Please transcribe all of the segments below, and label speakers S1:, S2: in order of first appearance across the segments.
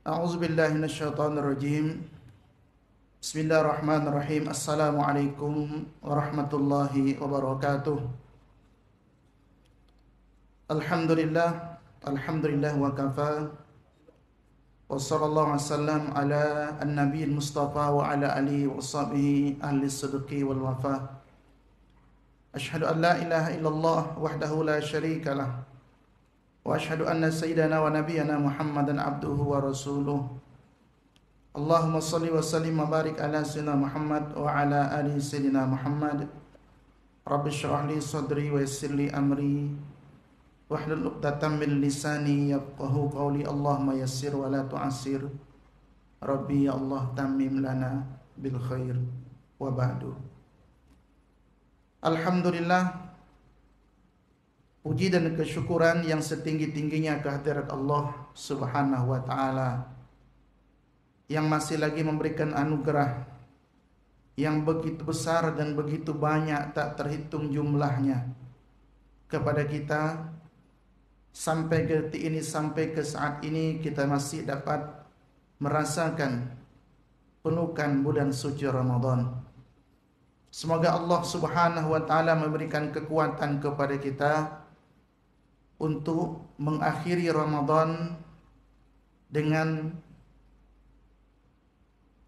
S1: A'udzu billahi minasyaitonir rajim. Bismillahirrahmanirrahim. Assalamualaikum warahmatullahi wabarakatuh. Alhamdulillah wa kafa. Wa sallallahu wasallam ala an-nabiyil mustafa wa ala alihi wa sahbihi ahli sidqi wal wafa. Asyhadu an la ilaha illallah wahdahu la syarika lah. Wa asyhadu anna sayyidana wa nabiyyana Muhammadan abduhu wa rasuluh. Allahumma salli wa sallim wa barik ala sayyidina Muhammad wa ala ali sayyidina Muhammad. Rabbi shrah li sadri wa yassir li amri wahlul 'uqdatam min lisani yafqahu qawli. Allahumma yassir wa la tu'assir. Rabbi ya Allah tammim lana bil khair wa ba'du. Alhamdulillah, puji dan kesyukuran yang setinggi-tingginya kehadirat Allah Subhanahu wa ta'ala yang masih lagi memberikan anugerah yang begitu besar dan begitu banyak tak terhitung jumlahnya kepada kita. Sampai ke detik ini, sampai ke saat ini kita masih dapat merasakan penukan bulan suci Ramadan. Semoga Allah Subhanahu wa ta'ala memberikan kekuatan kepada kita untuk mengakhiri Ramadan dengan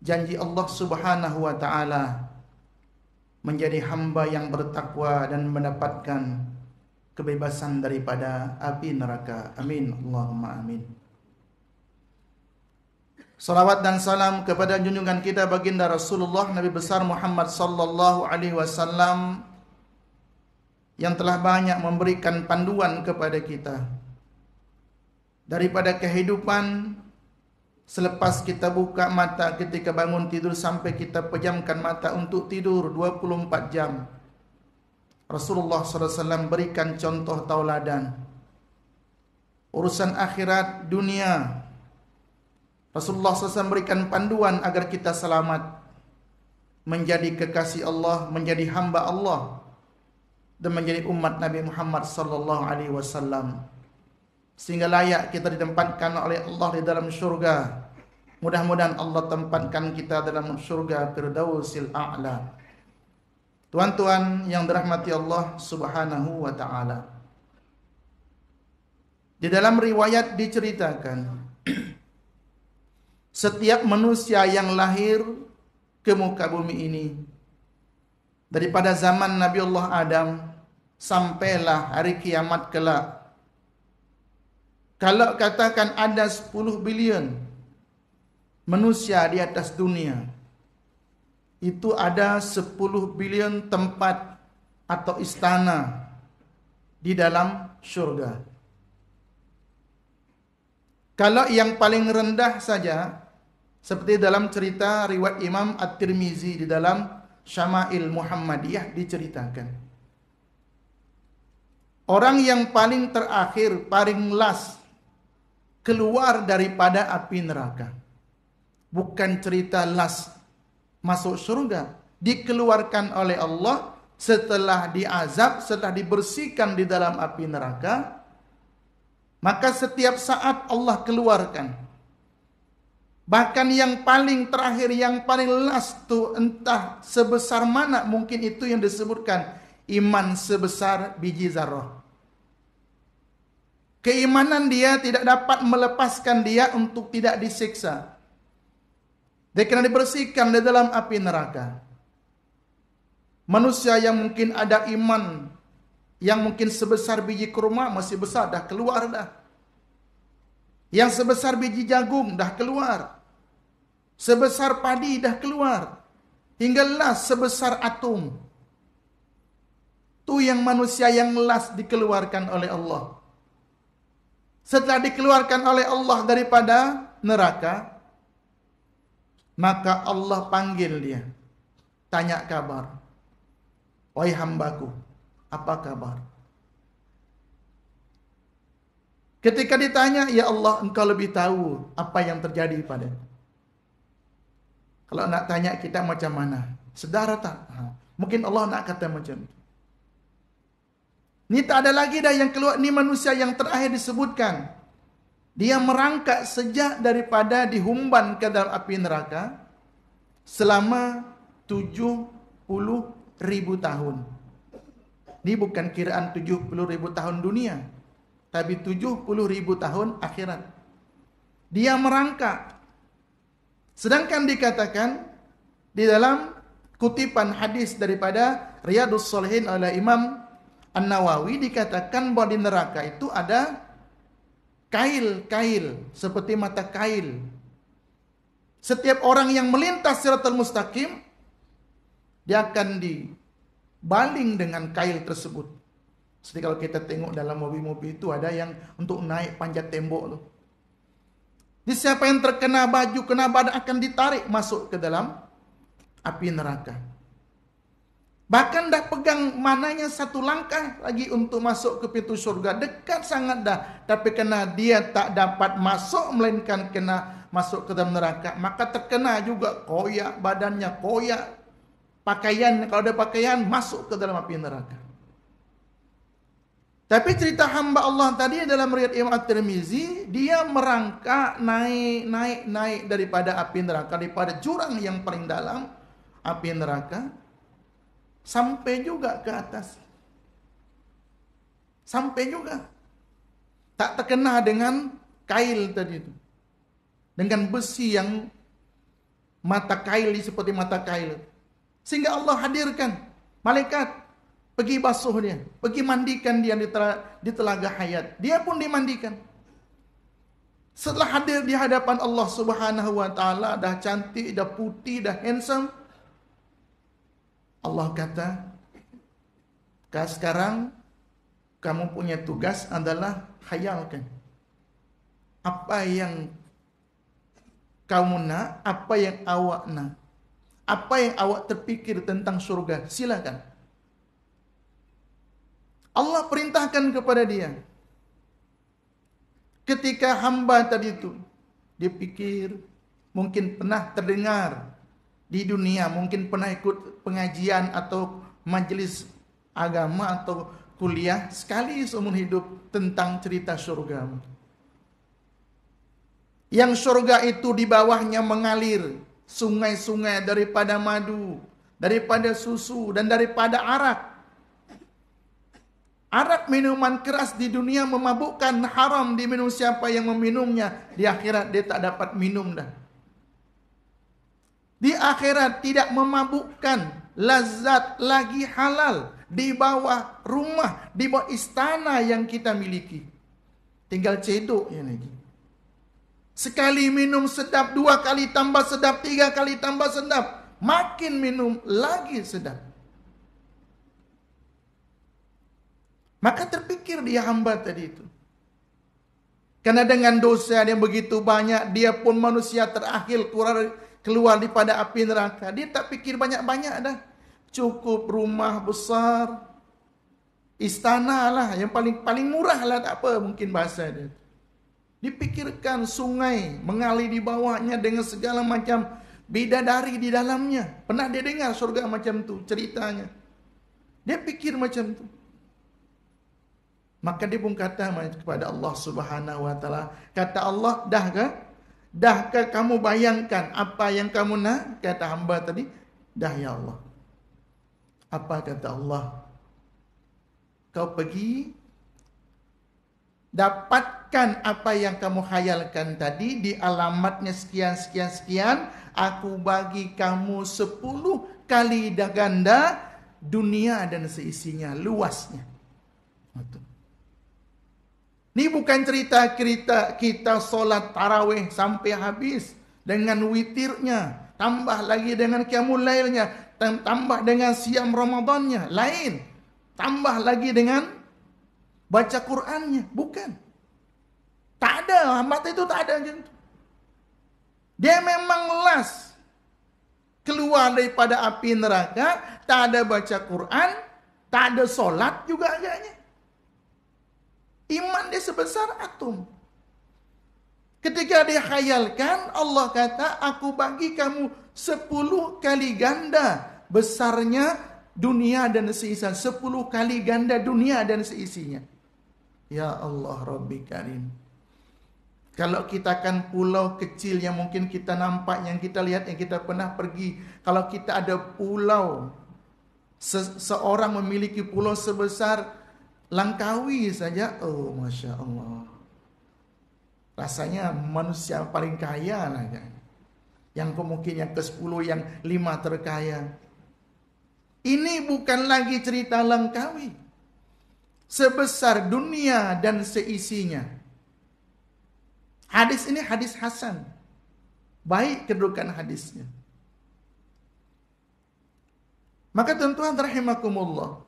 S1: janji Allah Subhanahu wa ta'ala menjadi hamba yang bertakwa dan mendapatkan kebebasan daripada api neraka. Amin. Allahumma amin. Salawat dan salam kepada junjungan kita baginda Rasulullah Nabi besar Muhammad sallallahu alaihi wasallam yang telah banyak memberikan panduan kepada kita daripada kehidupan selepas kita buka mata, ketika bangun tidur sampai kita pejamkan mata untuk tidur 24 jam. Rasulullah SAW berikan contoh tauladan. Urusan akhirat dunia, Rasulullah SAW berikan panduan agar kita selamat, menjadi kekasih Allah, menjadi hamba Allah, dan menjadi umat Nabi Muhammad sallallahu alaihi wasallam, sehingga layak kita ditempatkan oleh Allah di dalam syurga. Mudah-mudahan Allah tempatkan kita dalam syurga Firdausil A'la. Tuan-tuan yang dirahmati Allah Subhanahu wa ta'ala, di dalam riwayat diceritakan setiap manusia yang lahir ke muka bumi ini, daripada zaman Nabi Allah Adam sampailah hari kiamat kelak, kalau katakan ada 10 bilion manusia di atas dunia, itu ada 10 bilion tempat atau istana di dalam syurga. Kalau yang paling rendah saja, seperti dalam cerita riwayat Imam At-Tirmizi di dalam Syama'il Muhammadiyah diceritakan, orang yang paling terakhir, paling last, keluar daripada api neraka. Bukan cerita last masuk surga, dikeluarkan oleh Allah setelah diazab, setelah dibersihkan di dalam api neraka. Maka setiap saat Allah keluarkan. Bahkan yang paling terakhir, yang paling last tu entah sebesar mana, mungkin itu yang disebutkan iman sebesar biji zarah. Keimanan dia tidak dapat melepaskan dia untuk tidak disiksa. Dia kena dibersihkan di dalam api neraka. Manusia yang mungkin ada iman yang mungkin sebesar biji kurma, masih besar, dah keluar dah. Yang sebesar biji jagung dah keluar. Sebesar padi dah keluar. Hinggalah sebesar atom. Tu yang manusia yang last dikeluarkan oleh Allah. Setelah dikeluarkan oleh Allah daripada neraka, maka Allah panggil dia, tanya kabar. Wahai hambaku, apa kabar? Ketika ditanya, ya Allah, engkau lebih tahu apa yang terjadi padanya. Kalau nak tanya kita macam mana? Sedara tak? Mungkin Allah nak kata macam itu. Ni tak ada lagi dah yang keluar, ni manusia yang terakhir disebutkan. Dia merangkak sejak daripada dihumban ke dalam api neraka selama 70.000 tahun. Ini bukan kiraan 70.000 tahun dunia, tapi 70.000 tahun akhirat. Dia merangkak. Sedangkan dikatakan di dalam kutipan hadis daripada Riyadhus Shalihin oleh Imam An-Nawawi, dikatakan bahwa di neraka itu ada kail-kail, seperti mata kail. Setiap orang yang melintas Shiratal Mustaqim, dia akan dibaling dengan kail tersebut. Seperti kalau kita tengok dalam mobil-mobil itu ada yang untuk naik panjat tembok tuh. Di siapa yang terkena baju, kena badan akan ditarik masuk ke dalam api neraka. Bahkan dah pegang mananya satu langkah lagi untuk masuk ke pintu surga. Dekat sangat dah. Tapi kerana dia tak dapat masuk, melainkan kena masuk ke dalam neraka, maka terkena juga koyak badannya, koyak pakaian. Kalau ada pakaian, masuk ke dalam api neraka. Tapi cerita hamba Allah tadi dalam riwayat Imam At-Tirmizi, dia merangkak naik daripada api neraka, daripada jurang yang paling dalam api neraka, sampai juga ke atas. Sampai juga. Tak terkena dengan kail tadi itu. Dengan besi yang mata kail seperti mata kail. Sehingga Allah hadirkan malaikat, pergi basuh dia, pergi mandikan dia di telaga hayat. Dia pun dimandikan. Setelah hadir di hadapan Allah Subhanahu wa taala, dah cantik, dah putih, dah handsome, Allah kata, sekarang kamu punya tugas adalah khayalkan. Apa yang kamu nak, apa yang awak nak, apa yang awak terpikir tentang surga, silakan. Allah perintahkan kepada dia. Ketika hamba tadi itu, dia pikir, mungkin pernah terdengar di dunia, mungkin pernah ikut pengajian atau majelis agama atau kuliah sekali seumur hidup tentang cerita surga. Yang surga itu di bawahnya mengalir sungai-sungai daripada madu, daripada susu dan daripada arak. Arak minuman keras di dunia memabukkan, haram diminum siapa yang meminumnya. Di akhirat dia tak dapat minum dah. Di akhirat tidak memabukkan, lazat lagi halal di bawah rumah, di bawah istana yang kita miliki. Tinggal cedok ya lagi. Sekali minum sedap, 2 kali tambah sedap, 3 kali tambah sedap, makin minum lagi sedap. Maka terpikir dia hamba tadi itu. Karena dengan dosa yang begitu banyak, dia pun manusia terakhir keluar daripada api neraka. Dia tak pikir banyak-banyak dah. Cukup rumah besar, istana lah, yang paling murah lah, tak apa mungkin bahasa dia. Dipikirkan sungai mengalir di bawahnya dengan segala macam bidadari di dalamnya. Pernah dia dengar surga macam tu ceritanya? Dia pikir macam tu. Maka dia pun kata kepada Allah Subhanahu wa taala, kata Allah, dahkah kamu bayangkan apa yang kamu nak? Kata hamba tadi, dah ya Allah. Apa kata Allah? Kau pergi dapatkan apa yang kamu khayalkan tadi di alamatnya sekian. Aku bagi kamu 10 kali ganda dunia dan seisinya, luasnya. Ini bukan cerita kita solat tarawih sampai habis dengan witirnya, tambah lagi dengan qiyamul lailnya, tambah dengan siam Ramadannya, lain. Tambah lagi dengan baca Qur'annya, bukan. Tak ada, mata itu tak ada macam tu. Dia memang las keluar daripada api neraka, tak ada baca Qur'an, tak ada solat juga agaknya. Iman dia sebesar atom. Ketika dia khayalkan, Allah kata, aku bagi kamu 10 kali ganda besarnya dunia dan seisinya. 10 kali ganda dunia dan seisinya. Ya Allah Rabbi Karim. Kalau kita kan pulau kecil yang mungkin kita nampak, yang kita lihat, yang kita pernah pergi. Kalau kita ada pulau, seorang memiliki pulau sebesar Langkawi saja, oh Masya Allah. Rasanya manusia paling kaya lah kan. Yang mungkin yang ke-10, yang 5 terkaya. Ini bukan lagi cerita Langkawi. Sebesar dunia dan seisinya. Hadis ini hadis hasan. Baik kedudukan hadisnya. Maka tuan-tuan rahimakumullah.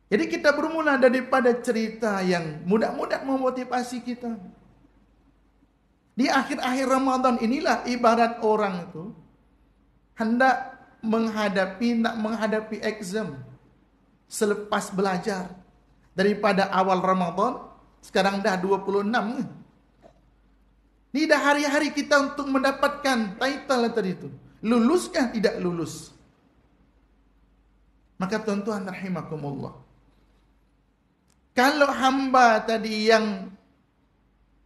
S1: Jadi kita bermula daripada cerita yang mudah-mudahan memotivasi kita. Di akhir-akhir Ramadan inilah ibarat orang itu hendak menghadapi exam selepas belajar. Daripada awal Ramadan, sekarang dah 26. Ini dah hari-hari kita untuk mendapatkan title tadi itu. Luluskah tidak lulus? Maka tuan-tuan rahimakumullah. Kalau hamba tadi yang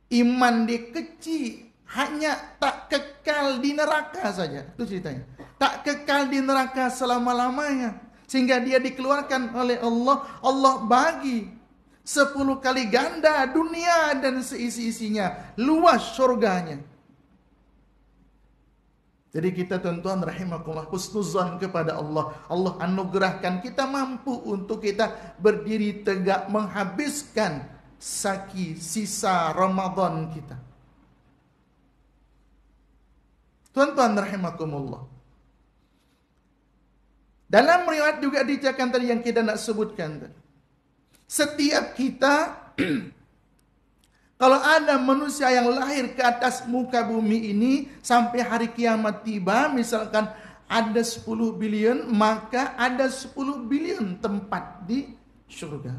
S1: iman dia kecil, hanya tak kekal di neraka saja. Itu ceritanya. Tak kekal di neraka selama-lamanya. Sehingga dia dikeluarkan oleh Allah. Allah bagi 10 kali ganda dunia dan seisi-isinya. Luas surganya. Jadi kita tuan-tuan rahimakumullah husnuzan kepada Allah. Allah anugerahkan kita mampu untuk kita berdiri tegak menghabiskan sisa Ramadan kita. Tuan-tuan rahimakumullah. Dalam riwayat juga diceritakan tadi yang kita nak sebutkan tadi. Setiap kita, kalau ada manusia yang lahir ke atas muka bumi ini sampai hari kiamat tiba, misalkan ada 10 bilion, maka ada 10 bilion tempat di surga.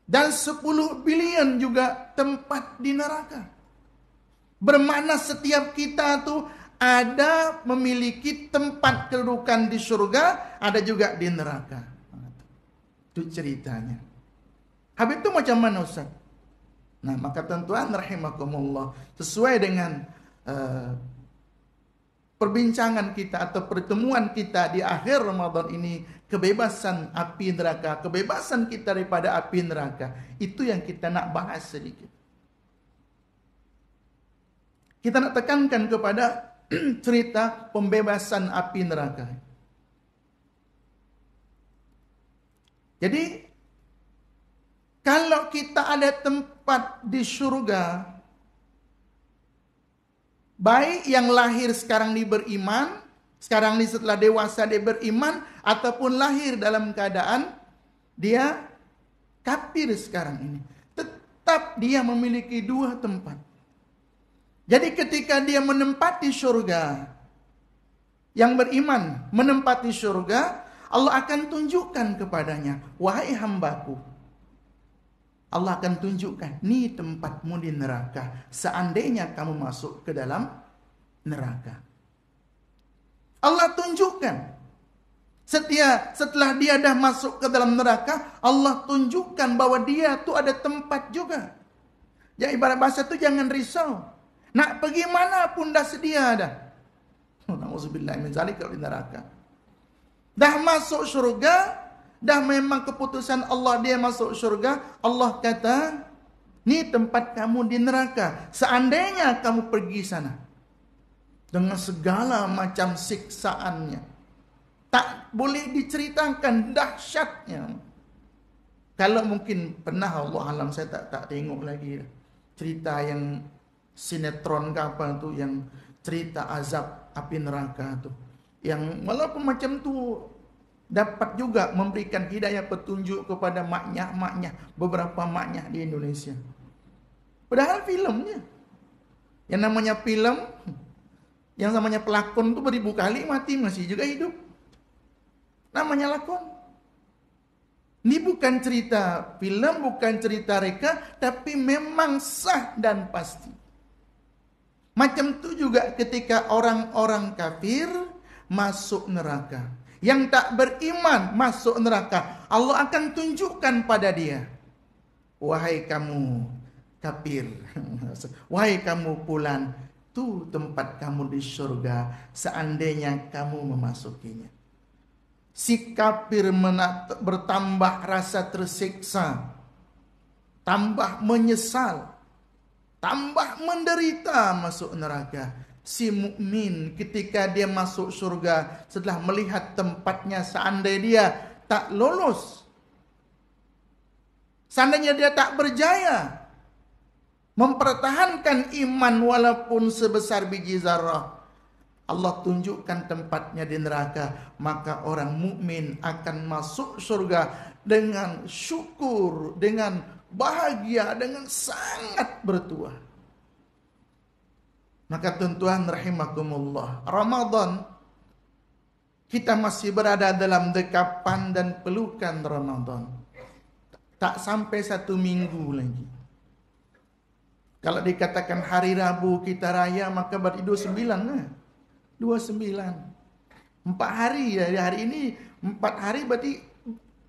S1: Dan 10 bilion juga tempat di neraka. Bermakna setiap kita tuh ada memiliki tempat kedudukan di surga, ada juga di neraka. Itu ceritanya. Habis itu macam mana Ustaz? Nah, maka tuan-tuan rahimakumullah, sesuai dengan perbincangan kita atau pertemuan kita di akhir Ramadan ini, kebebasan api neraka, kebebasan kita daripada api neraka, itu yang kita nak bahas sedikit. Kita nak tekankan kepada cerita pembebasan api neraka. Jadi, kalau kita ada tempat di surga, baik yang lahir sekarang dia beriman, sekarang ni setelah dewasa dia beriman, ataupun lahir dalam keadaan dia kafir sekarang ini, tetap dia memiliki 2 tempat. Jadi ketika dia menempati surga, yang beriman menempati surga, Allah akan tunjukkan kepadanya, wahai hambaku, Allah akan tunjukkan, ni tempatmu di neraka, seandainya kamu masuk ke dalam neraka. Allah tunjukkan. Setelah dia dah masuk ke dalam neraka, Allah tunjukkan bahwa dia tu ada tempat juga. Ya ibarat bahasa tu jangan risau. Nak pergi mana pun dah sedia dah. Nauzubillah min zalik kalau di neraka. Dah masuk syurga, dah memang keputusan Allah dia masuk syurga, Allah kata, ni tempat kamu di neraka. Seandainya kamu pergi sana, dengan segala macam siksaannya, tak boleh diceritakan dahsyatnya. Kalau mungkin pernah, Allah alam saya tak tengok lagi cerita yang sinetron ke apa tu, yang cerita azab api neraka tu, yang walaupun macam tu dapat juga memberikan hidayah petunjuk kepada maknya-maknya, beberapa maknya di Indonesia. Padahal filmnya, yang namanya film, yang namanya pelakon tu beribu kali mati masih juga hidup, namanya lakon. Ini bukan cerita film, bukan cerita reka, tapi memang sah dan pasti. Macam tu juga ketika orang-orang kafir masuk neraka, yang tak beriman masuk neraka, Allah akan tunjukkan pada dia, wahai kamu, kafir. Wahai kamu fulan, tu tempat kamu di surga seandainya kamu memasukinya. Si kafir bertambah rasa tersiksa, tambah menyesal, tambah menderita masuk neraka. Si mukmin ketika dia masuk surga setelah melihat tempatnya, seandainya dia tak lolos, seandainya dia tak berjaya mempertahankan iman walaupun sebesar biji zarah, Allah tunjukkan tempatnya di neraka, maka orang mukmin akan masuk surga dengan syukur, dengan bahagia, dengan sangat bertuah. Maka tuan-tuan rahimakumullah, Ramadan, kita masih berada dalam dekapan dan pelukan Ramadan. Tak sampai 1 minggu lagi. Kalau dikatakan hari Rabu kita raya, maka berarti 29 lah. 29. 4 hari dari hari ini, 4 hari berarti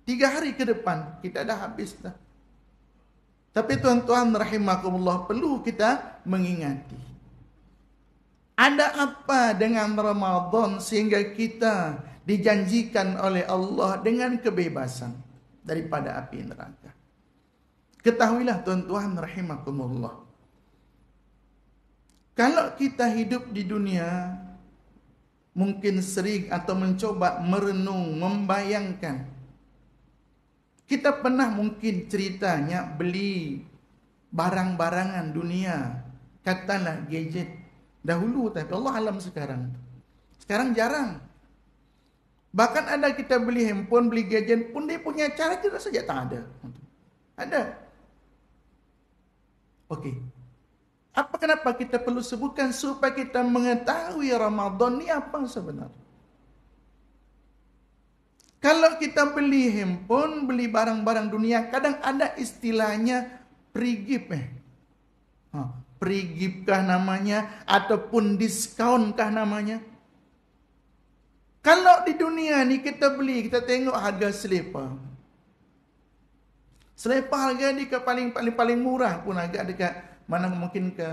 S1: 3 hari ke depan kita dah habis dah. Tapi tuan-tuan rahimakumullah, perlu kita mengingati, ada apa dengan Ramadan sehingga kita dijanjikan oleh Allah dengan kebebasan daripada api neraka. Ketahuilah tuan-tuan rahimakumullah, kalau kita hidup di dunia, mungkin sering atau mencoba merenung, membayangkan, kita pernah mungkin ceritanya beli barang-barangan dunia, katalah gadget. Dahulu, tapi Allah alam sekarang. Sekarang jarang. Bahkan ada kita beli handphone, beli gadget pun dia punya cara tidak saja tak ada. Ada. Okey. Kenapa kita perlu sebutkan? Supaya kita mengetahui Ramadan ni apa sebenarnya. Kalau kita beli handphone, beli barang-barang dunia, kadang ada istilahnya free gift. Free gift kah namanya, ataupun diskaun kah namanya. Kalau di dunia ni kita beli, kita tengok harga selipar. Selipar harga ni ke paling murah pun agak dekat mana mungkin ke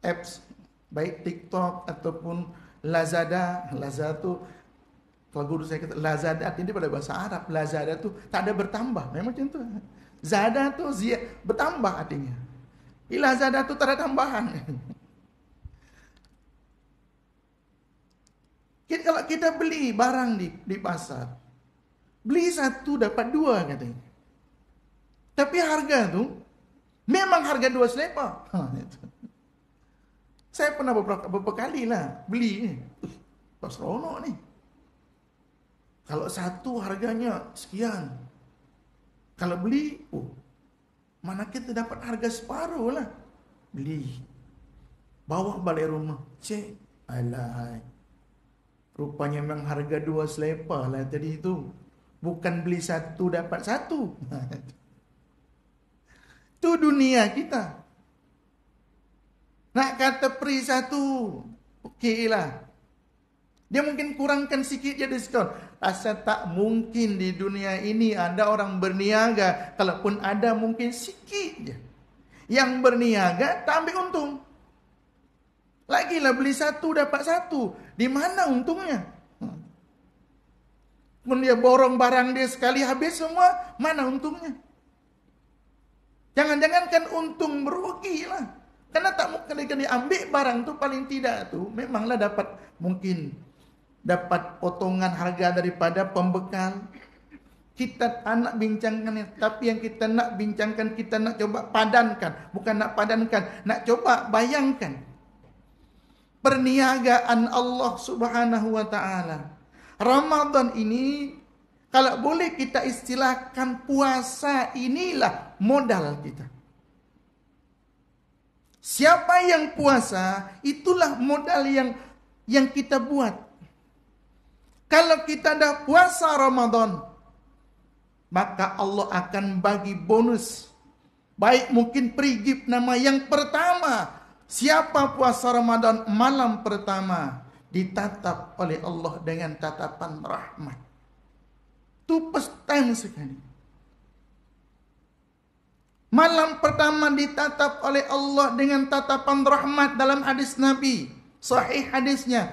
S1: apps baik TikTok ataupun Lazada. Lazada tu, kalau guru saya kata Lazada ini pada bahasa Arab, Lazada tu tak ada bertambah, memang macam tu. Zada tu bertambah artinya. Lazada tu tak ada tambahan. Kalau kita beli barang di pasar, beli 1 dapat 2 katanya. Tapi harga tu memang harga 2 selipar. Saya pernah beberapa kali lah beli. Pas seronok ni. Kalau 1 harganya sekian. Kalau beli, mana kita dapat harga separuh lah. Beli. Bawa balik rumah. Cek. Alahai. Rupanya memang harga 2 selipar lah tadi tu. Bukan beli 1 dapat 1. Tu dunia kita. Nak kata free 1. Okey lah. Dia mungkin kurangkan sikit je diskon. Asal tak mungkin di dunia ini ada orang berniaga. Kalaupun ada mungkin sikit je. Yang berniaga tak ambil untung. Lagilah beli 1 dapat 1. Di mana untungnya? Pun dia borong barang dia sekali habis semua. Mana untungnya? Jangan-jangan kan untung merugi lah. Karena tak mungkin dia ambil barang tu paling tidak tu. Memanglah dapat mungkin dapat potongan harga daripada pembekal. Kita tak nak bincangkan, tapi yang kita nak bincangkan, kita nak coba padankan. Bukan nak padankan, nak coba bayangkan perniagaan Allah Subhanahu wa ta'ala. Ramadan ini, kalau boleh kita istilahkan, puasa inilah modal kita. Siapa yang puasa, itulah modal yang kita buat. Kalau kita dah puasa Ramadan, maka Allah akan bagi bonus. Baik mungkin free gift nama yang pertama. Siapa puasa Ramadan malam pertama, ditatap oleh Allah dengan tatapan rahmat. Itu first time sekali. Malam pertama ditatap oleh Allah dengan tatapan rahmat dalam hadis Nabi. Sahih hadisnya.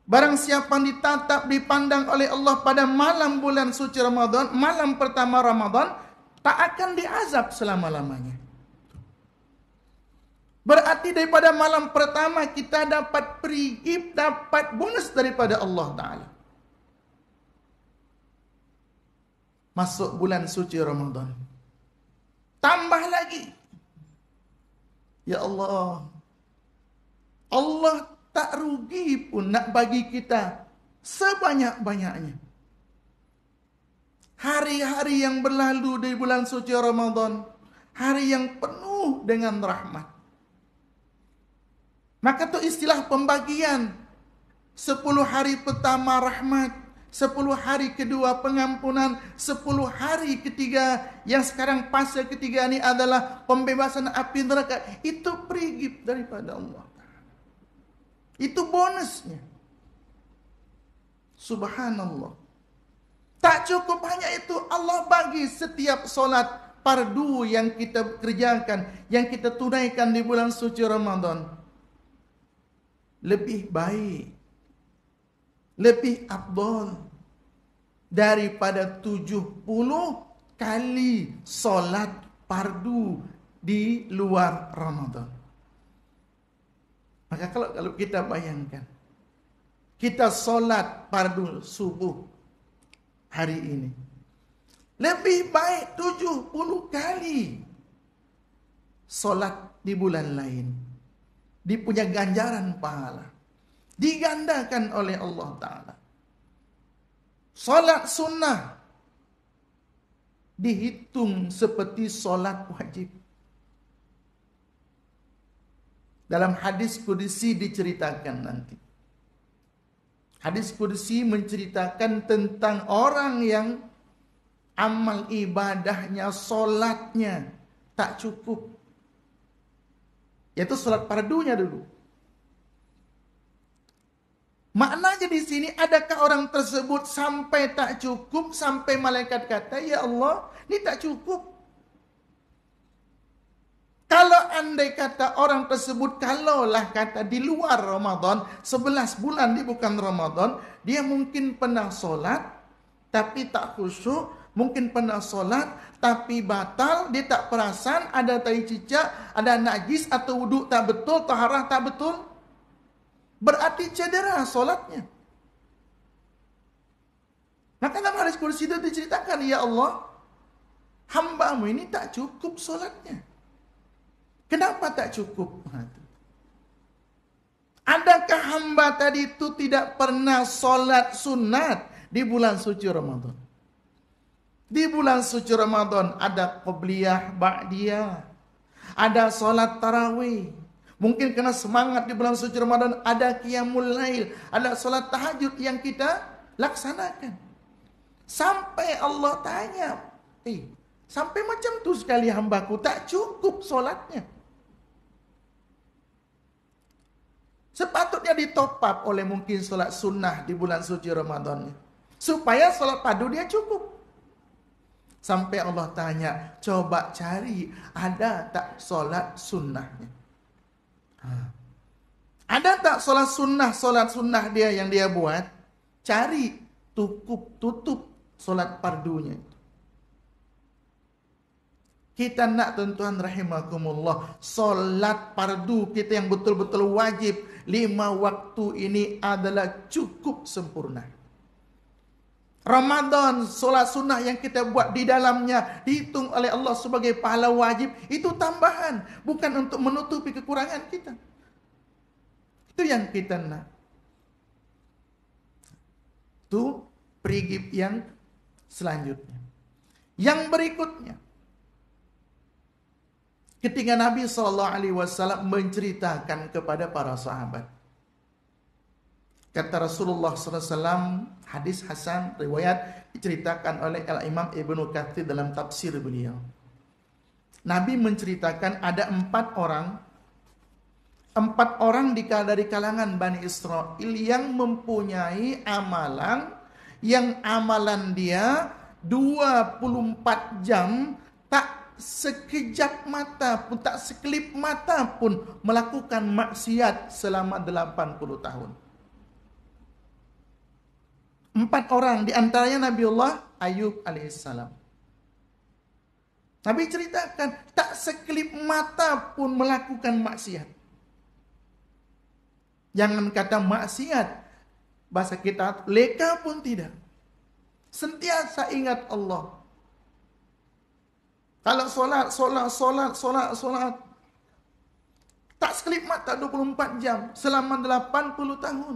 S1: Barang siapa yang ditatap, dipandang oleh Allah pada malam bulan suci Ramadan, malam pertama Ramadan, tak akan diazab selama-lamanya. Berarti daripada malam pertama kita dapat free gift, dapat bonus daripada Allah Ta'ala. Masuk bulan suci Ramadan. Tambah lagi. Ya Allah. Allah tak rugi pun nak bagi kita sebanyak-banyaknya. Hari-hari yang berlalu di bulan suci Ramadan, hari yang penuh dengan rahmat. Maka itu istilah pembagian. 10 hari pertama rahmat, 10 hari kedua pengampunan, 10 hari ketiga yang sekarang fase ketiga ini adalah pembebasan api neraka. Itu free gift daripada Allah. Itu bonusnya. Subhanallah. Tak cukup hanya itu, Allah bagi setiap solat fardu yang kita kerjakan, yang kita tunaikan di bulan suci Ramadan, lebih baik, lebih afdal daripada 70 kali solat fardu di luar Ramadan. Maka kalau kita bayangkan, kita solat fardu subuh hari ini, lebih baik 70 kali solat di bulan lain. Dipunya ganjaran pahala, digandakan oleh Allah Ta'ala. Solat sunnah dihitung seperti solat wajib. Dalam hadis qudsi diceritakan nanti. Hadis qudsi menceritakan tentang orang yang amal ibadahnya, solatnya tak cukup. Yaitu solat fardunya dulu. Maknanya di sini, adakah orang tersebut sampai tak cukup, sampai malaikat kata, ya Allah, ini tak cukup. Kalau andai kata orang tersebut, kalaulah kata di luar Ramadan, 11 bulan di bukan Ramadan, dia mungkin pernah solat, tapi tak khusyuk, mungkin pernah solat, tapi batal, dia tak perasan, ada tai cicak, ada najis, atau wuduk tak betul, taharah tak betul. Berarti cedera solatnya. Maka dalam hadis qudsi itu diceritakan, ya Allah, hamba-Mu ini tak cukup solatnya. Kenapa tak cukup? Adakah hamba tadi itu tidak pernah solat sunat di bulan suci Ramadan? Di bulan suci Ramadan ada qabliyah, ba'diyah, ada solat tarawih. Mungkin karena semangat di bulan suci Ramadan ada qiyamul lail, ada solat tahajud yang kita laksanakan. Sampai Allah tanya, sampai macam tu sekali hambaku tak cukup solatnya. Sepatutnya ditop up oleh mungkin solat sunnah di bulan suci Ramadan, supaya solat padu dia cukup. Sampai Allah tanya, coba cari ada tak solat sunnahnya. Ada tak solat sunnah dia yang dia buat? Cari, tutup solat fardunya. Kita nak, tuan-tuan rahimakumullah, solat fardu kita yang betul-betul wajib 5 waktu ini adalah cukup sempurna. Ramadan, solat sunnah yang kita buat di dalamnya dihitung oleh Allah sebagai pahala wajib, itu tambahan, bukan untuk menutupi kekurangan kita. Itu yang kita nak. Itu perigib yang selanjutnya. Yang berikutnya, ketika Nabi SAW menceritakan kepada para sahabat, kata Rasulullah SAW, hadis Hasan, riwayat diceritakan oleh Al-Imam Ibnu Katsir dalam tafsir beliau. Nabi menceritakan ada 4 orang dari kalangan Bani Israel yang mempunyai amalan, yang amalan dia 24 jam tak sekejap mata pun, tak sekelip mata pun melakukan maksiat selama 80 tahun. 4 orang, di antaranya Nabiullah Ayub alaihissalam. Nabi ceritakan, tak sekelip mata pun melakukan maksiat. Jangan kata maksiat, bahasa kita leka pun tidak. Sentiasa ingat Allah. Kalau solat. Tak sekelip mata 24 jam selama 80 tahun.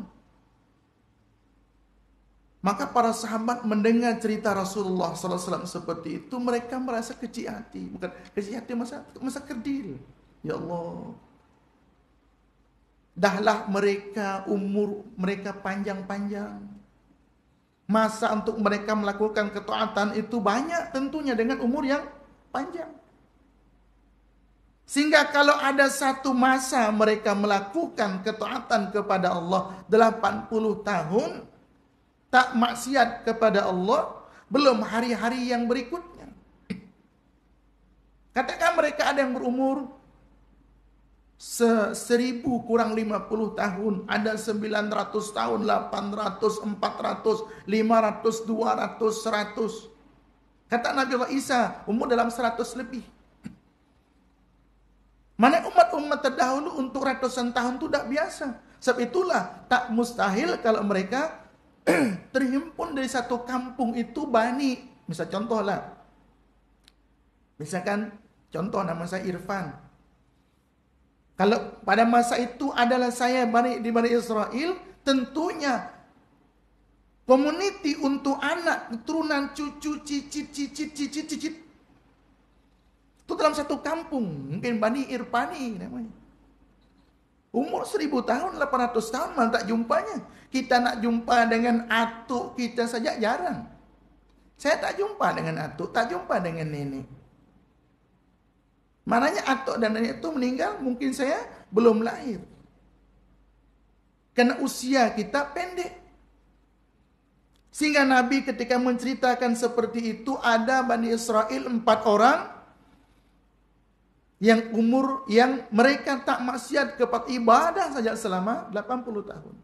S1: Maka para sahabat mendengar cerita Rasulullah SAW seperti itu, mereka merasa kecil hati. Bukan kecil hati, masa kerdil. Ya Allah. Dahlah umur mereka panjang-panjang. Masa untuk mereka melakukan ketaatan itu banyak tentunya dengan umur yang panjang. Sehingga kalau ada satu masa mereka melakukan ketaatan kepada Allah 80 tahun, tak maksiat kepada Allah, belum hari-hari yang berikutnya. Katakan mereka ada yang berumur 1000 kurang 50 tahun, ada 900 tahun, 800, 400, 500, 200, 100. Kata Nabi Allah Isa, umur dalam 100 lebih. Mana umat-umat terdahulu untuk ratusan tahun itu tidak biasa. Sebab itulah tak mustahil kalau mereka terhimpun dari satu kampung itu bani. Misal contohlah. Misalkan contoh nama saya Irfan. Kalau pada masa itu adalah saya di Bani Israel, tentunya community untuk anak, keturunan, cucu, cicit. Itu dalam satu kampung, mungkin Bani Irfani namanya. Umur 1000 tahun, 800 tahun malah tak jumpanya. Kita nak jumpa dengan atuk kita saja jarang. Saya tak jumpa dengan atuk, tak jumpa dengan nenek. Mananya atuk dan nenek itu meninggal, mungkin saya belum lahir. Karena usia kita pendek. Sehingga Nabi ketika menceritakan seperti itu, ada Bani Israel 4 orang yang mereka tak maksiat kepada ibadah saja selama 80 tahun.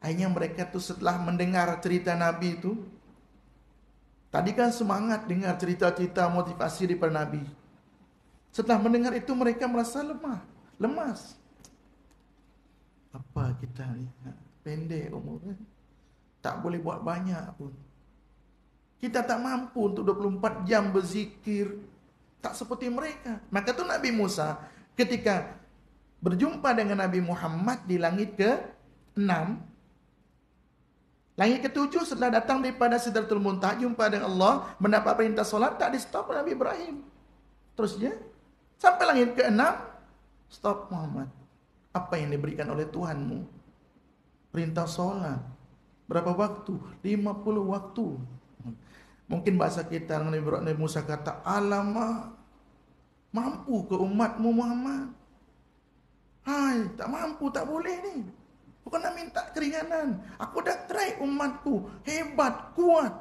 S1: Akhirnya mereka tuh setelah mendengar cerita Nabi itu, tadi kan semangat dengar cerita-cerita motivasi daripada Nabi. Setelah mendengar itu mereka merasa lemas. Apa kita ni? Pendek umurnya. Tak boleh buat banyak pun. Kita tak mampu untuk 24 jam berzikir. Tak seperti mereka. Maka tu Nabi Musa ketika berjumpa dengan Nabi Muhammad di langit ke-6, langit ke-7 setelah datang daripada Sidratul Muntaha, jumpa dengan Allah, mendapat perintah solat, tak di stop Nabi Ibrahim. Terusnya sampai langit ke-6, stop Muhammad. Apa yang diberikan oleh Tuhanmu? Perintah solat. Berapa waktu? 50 waktu. Mungkin bahasa kita Nabi Musa kata, alamak, mampu ke umatmu Muhammad? Hai, tak mampu, tak boleh ni. Bukan nak minta keringanan. Aku dah try umatku, hebat, kuat.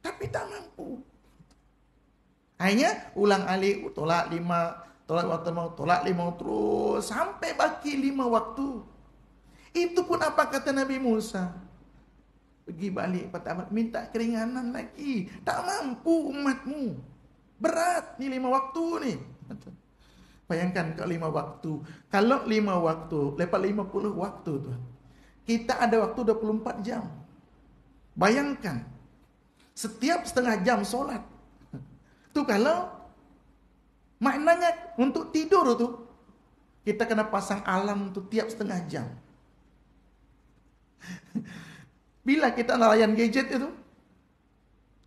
S1: Tapi tak mampu. Akhirnya ulang alik, tolak 5, tolak 5 terus. Sampai baki 5 waktu. Itu pun apa kata Nabi Musa? Pergi balik pertama, minta keringanan lagi. Tak mampu umatmu. Berat ni 5 waktu ni. Bayangkan kalau 5 waktu. Kalau 5 waktu, lepas 50 waktu tuan. Kita ada waktu 24 jam. Bayangkan. Setiap setengah jam solat. Tu kalau maknanya untuk tidur tu, kita kena pasang alarm tu tiap setengah jam. Bila kita nak layan gadget itu,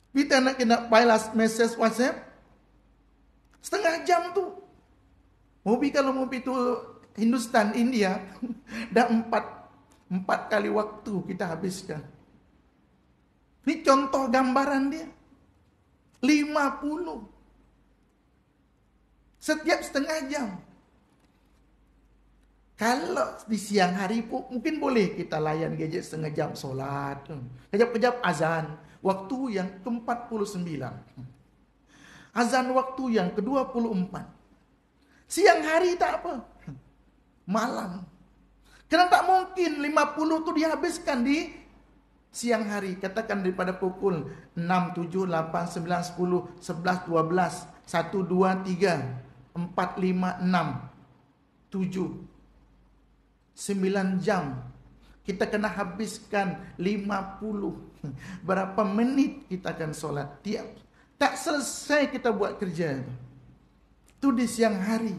S1: kita nak kena balas message WhatsApp, setengah jam tu. Kalau mobil tu Hindustan, India, dah 4 kali waktu kita habiskan. Ini contoh gambaran dia. 50. Setiap setengah jam. Kalau di siang hari pun mungkin boleh kita layan gadget setengah jam solat. Kejap-kejap azan. Waktu yang ke-49. Azan waktu yang ke-24. Siang hari tak apa. Malam. Karena tak mungkin 50 itu dihabiskan di siang hari. Katakan daripada pukul 6, 7, 8, 9, 10, 11, 12, 1, 2, 3, 4, 5, 6, 7, 9 jam. Kita kena habiskan 50. Berapa menit kita akan solat. Tak selesai kita buat kerja itu di siang hari.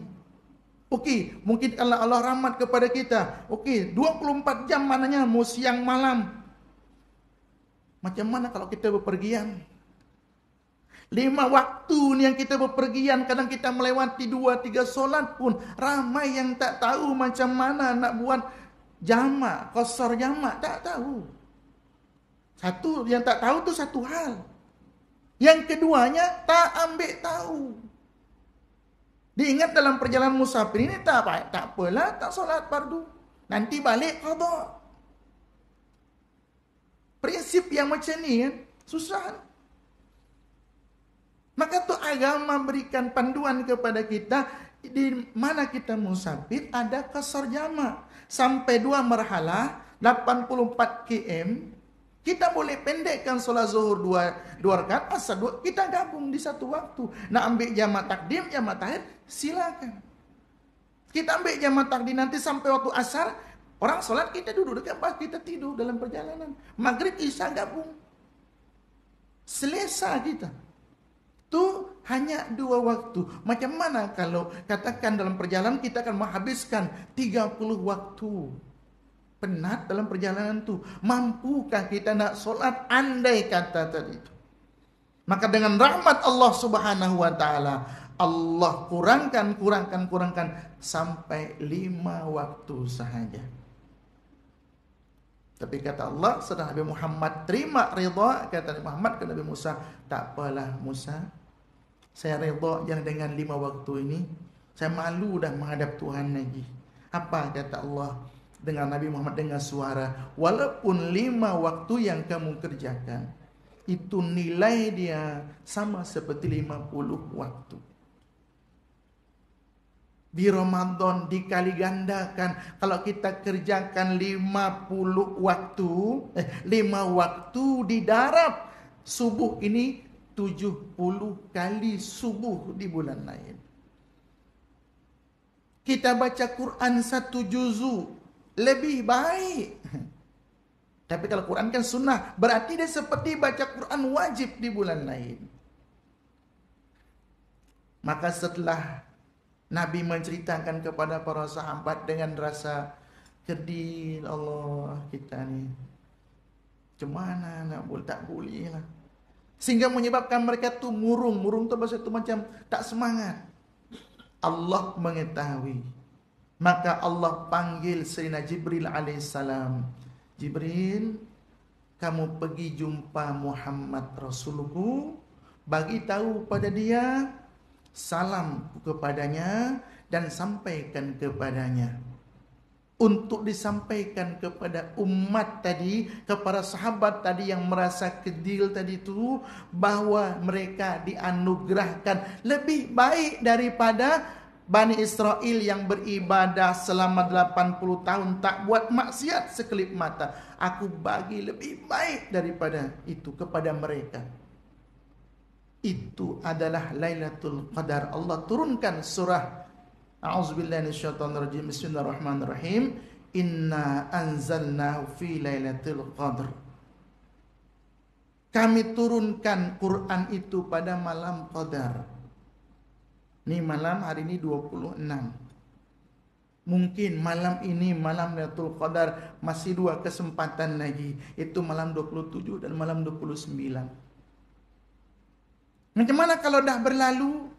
S1: Okey, mungkin kalau Allah rahmat kepada kita, okey, 24 jam mananya mau siang malam. Macam mana kalau kita berpergian? 5 waktu ni yang kita berpergian, kadang kita melewati 2-3 solat pun ramai yang tak tahu macam mana nak buat jamak, qasar jamak, tak tahu. Satu yang tak tahu tu satu hal. Yang keduanya tak ambil tahu. Diingat dalam perjalanan musafir ini tak apalah, tak solat fardu. Nanti balik qada. Prinsip yang macam ni kan susah. Maka tu agama berikan panduan kepada kita, di mana kita musafir ada qasar jamak sampai 2 marhalah 84 km. Kita boleh pendekkan solat zuhur 2 rakaat, asar 2, kita gabung di satu waktu. Nak ambil jamak takdim, jamak takhir, silakan. Kita ambil jamak takdim nanti sampai waktu asar, orang solat kita duduk dekat bas, kita tidur dalam perjalanan. Maghrib isya gabung. Selesa kita. Tu hanya 2 waktu. Macam mana kalau katakan dalam perjalanan kita akan menghabiskan 30 waktu. Penat dalam perjalanan tu. Mampukah kita nak solat andai kata tadi itu? Maka dengan rahmat Allah Subhanahu wa taala, Allah kurangkan sampai 5 waktu sahaja. Tapi kata Allah, setelah Nabi Muhammad terima ridha, kata Nabi Muhammad ke Nabi Musa, tak apalah Musa, saya ridha yang dengan 5 waktu ini. Saya malu dah menghadap Tuhan lagi. Apa kata Allah? Dengan Nabi Muhammad dengan suara, walaupun 5 waktu yang kamu kerjakan, itu nilai dia sama seperti 50 waktu. Di Ramadan dikali gandakan. Kalau kita kerjakan 50 waktu, 5 waktu di darat, subuh ini 70 kali subuh di bulan lain. Kita baca Quran 1 juzu lebih baik. Tapi kalau Quran kan sunnah, berarti dia seperti baca Quran wajib di bulan lain. Maka setelah Nabi menceritakan kepada para sahabat dengan rasa sedih, Allah kita ni macam mana nak boleh, tak boleh lah. Sehingga menyebabkan mereka tu murung tu bahasa tu macam tak semangat. Allah mengetahui. Maka Allah panggil Sayyidina Jibril alaihissalam. Jibril, kamu pergi jumpa Muhammad Rasulullah, bagi tahu pada dia, salam kepadanya dan sampaikan kepadanya. Untuk disampaikan kepada umat tadi, kepada sahabat tadi yang merasa kedil tadi itu, bahawa mereka dianugerahkan lebih baik daripada Bani Israel yang beribadah selama 80 tahun tak buat maksiat sekelip mata. Aku bagi lebih baik daripada itu kepada mereka. Itu adalah Lailatul Qadar. Allah turunkan surah A'udzubillahi minasyaitonirrajim. Bismillahirrahmanirrahim. Inna anzalnahu fi Lailatul Qadar. Kami turunkan Quran itu pada malam Qadar. Ni malam hari ini 26. Mungkin malam ini, malam Lailatul Qadar, masih 2 kesempatan lagi. Itu malam 27 dan malam 29. Macam mana kalau dah berlalu?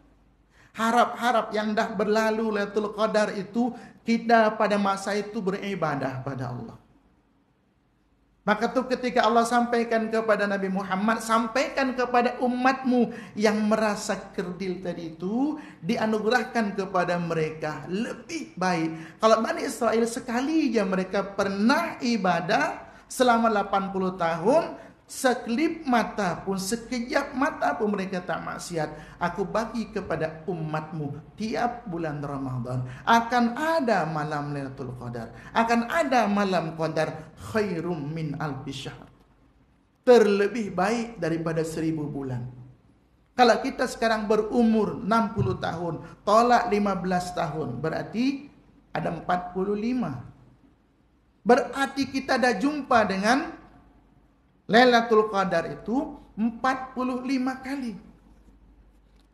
S1: Harap-harap yang dah berlalu Lailatul Qadar itu, kita pada masa itu beribadah pada Allah. Maka tu ketika Allah sampaikan kepada Nabi Muhammad, sampaikan kepada umatmu yang merasa kerdil tadi itu, dianugerahkan kepada mereka lebih baik. Kalau Bani Israel sekali je mereka pernah ibadah selama 80 tahun, sekelip mata pun, sekejap mata pun mereka tak maksiat. Aku bagi kepada umatmu tiap bulan Ramadan akan ada malam Lailatul Qadar, akan ada malam Qadar khairum min alfi syahr, terlebih baik daripada 1000 bulan. Kalau kita sekarang berumur 60 tahun, tolak 15 tahun, berarti ada 45. Berarti kita dah jumpa dengan Lailatul Qadar itu 45 kali.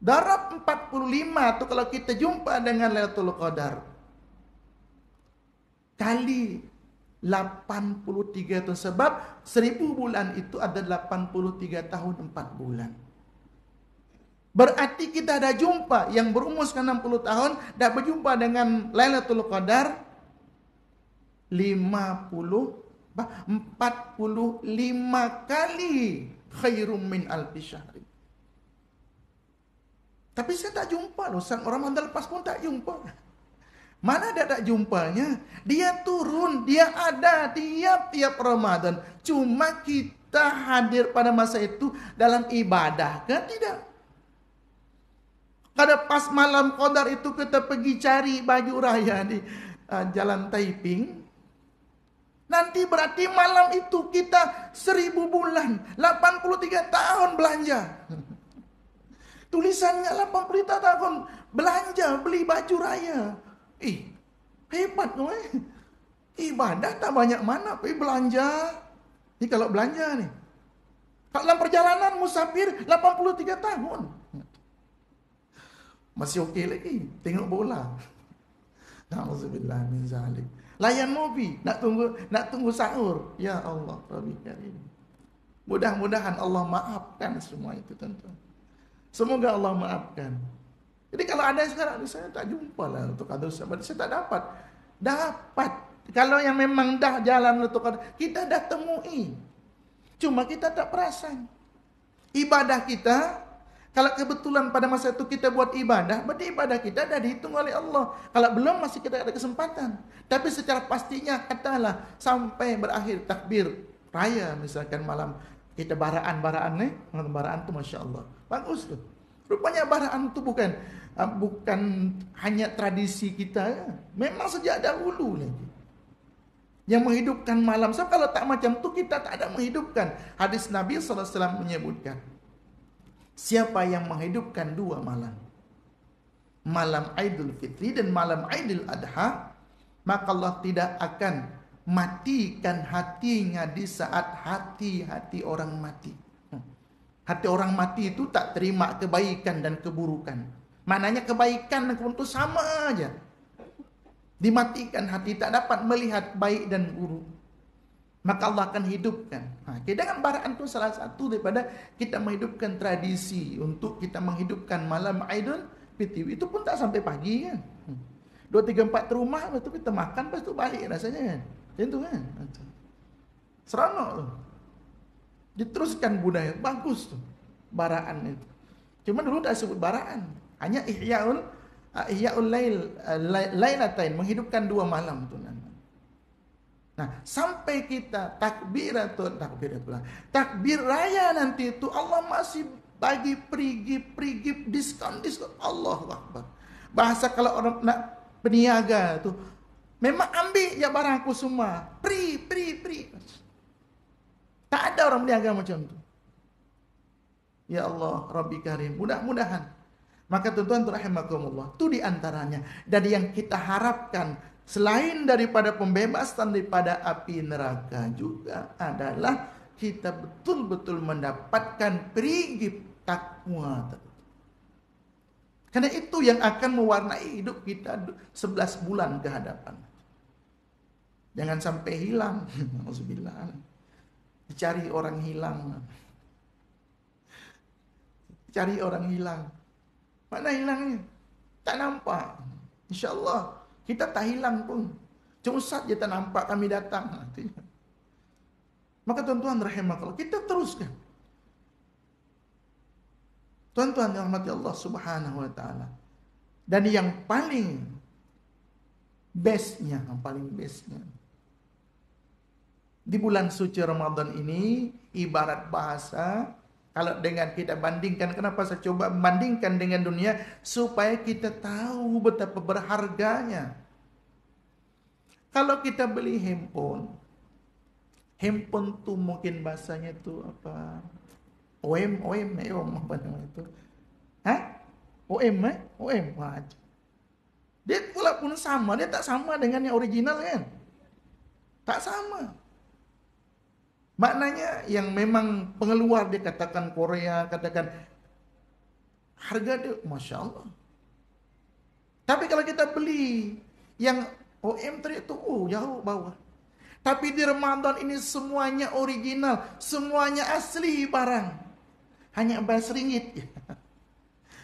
S1: Darab 45 tu kalau kita jumpa dengan Lailatul Qadar kali 83 tu, sebab 1000 bulan itu ada 83 tahun 4 bulan. Berarti kita dah jumpa, yang berumur sekarang 60 tahun dah berjumpa dengan Lailatul Qadar 45 kali khairum min alfi syahri. Tapi saya tak jumpa loh, Ramadan lepas pun tak jumpa. Mana ada tak jumpanya? Dia turun, dia ada tiap-tiap Ramadan. Cuma kita hadir pada masa itu dalam ibadah ke tidak? Kada pas malam Qadar itu kita pergi cari baju raya di Jalan Taiping. Nanti berarti malam itu kita 1000 bulan, 83 tahun belanja. Tulisannya 83 tahun belanja, beli baju raya. Hebat tu Ibadah tak banyak mana, pergi belanja. Ini kalau belanja nih. Kalau dalam perjalanan musafir 83 tahun. Masih okey lagi, tengok bola. Na'udzubillah min zalik. Layan movie, nak tunggu sahur. Ya Allah, Rabbi Karim. Mudah-mudahan Allah maafkan semua itu, tuan-tuan. Semoga Allah maafkan. Jadi kalau ada sekarang, saya tak jumpa lah untuk Qadar Sabat. Saya tak dapat. Dapat. Kalau yang memang dah jalan untuk Qadar, kita dah temui. Cuma kita tak perasan. Ibadah kita, kalau kebetulan pada masa itu kita buat ibadah, berarti ibadah kita dah dihitung oleh Allah. Kalau belum, masih kita ada kesempatan. Tapi secara pastinya, katalah sampai berakhir takbir raya, misalkan malam kita baraan ni, baraan tu Masya Allah, bagus tu. Rupanya baraan tu bukan hanya tradisi kita, ya. Memang sejak dahulu lagi yang menghidupkan malam. So kalau tak macam tu, kita tak ada menghidupkan. Hadis Nabi SAW menyebutkan, siapa yang menghidupkan 2 malam, malam Aidul Fitri dan malam Aidil Adha, maka Allah tidak akan matikan hatinya di saat hati orang mati. Hati orang mati itu tak terima kebaikan dan keburukan. Maknanya kebaikan dan keburukan itu sama aja. Dimatikan hati, tak dapat melihat baik dan buruk. Maka Allah akan hidupkan. Dengan baraan itu salah satu daripada kita menghidupkan tradisi untuk kita menghidupkan malam Aidul Fitri. Itu pun tak sampai pagi kan. 2, 3, 4 rumah, lepas tu kita makan, lepas tu balik rasanya kan. Macam tu kan. Seronok tu. Diteruskan budaya. Bagus tu. Baraan itu. Cuma dulu tak sebut baraan. Hanya Ihya'ul Lailatain. Menghidupkan 2 malam tu. Nah, sampai kita takbir raya nanti itu, Allah masih bagi perigi diskon. Allahu Akbar. Bahasa kalau orang nak peniaga tu, memang ambil ya barang aku semua. Pri. Tak ada orang peniaga macam tu. Ya Allah, Rabbi Karim. Mudah-mudahan. Maka tuan-tuan rahimakumullah, itu di antaranya. Dan yang kita harapkan, selain daripada pembebasan daripada api neraka, juga adalah kita betul-betul mendapatkan perigi takwa. Karena itu yang akan mewarnai hidup kita 11 bulan ke hadapan. Jangan sampai hilang. Alhamdulillah. Dicari orang hilang. Cari orang hilang. Mana hilangnya? Tak nampak. InsyaAllah kita tak hilang pun. Cuma saja tak nampak kami datang. Maka tuan-tuan rahimakallah, kita teruskan. Tuan-tuan yang rahmati Allah Subhanahu wa taala. Dan yang paling bestnya, Di bulan suci Ramadan ini ibarat bahasa, kalau dengan kita bandingkan, kenapa saya coba membandingkan dengan dunia, supaya kita tahu betapa berharganya. Kalau kita beli handphone tuh mungkin bahasanya tuh apa? OM apa namanya itu? Hah? OM. Wah. Dia walaupun sama, dia tak sama dengan yang original kan? Tak sama. Maknanya yang memang pengeluar, dia katakan Korea, katakan harga dia Masya Allah. Tapi kalau kita beli yang OM tadi itu jauh bawah. Tapi di Ramadan ini semuanya original, semuanya asli barang. Hanya RM11.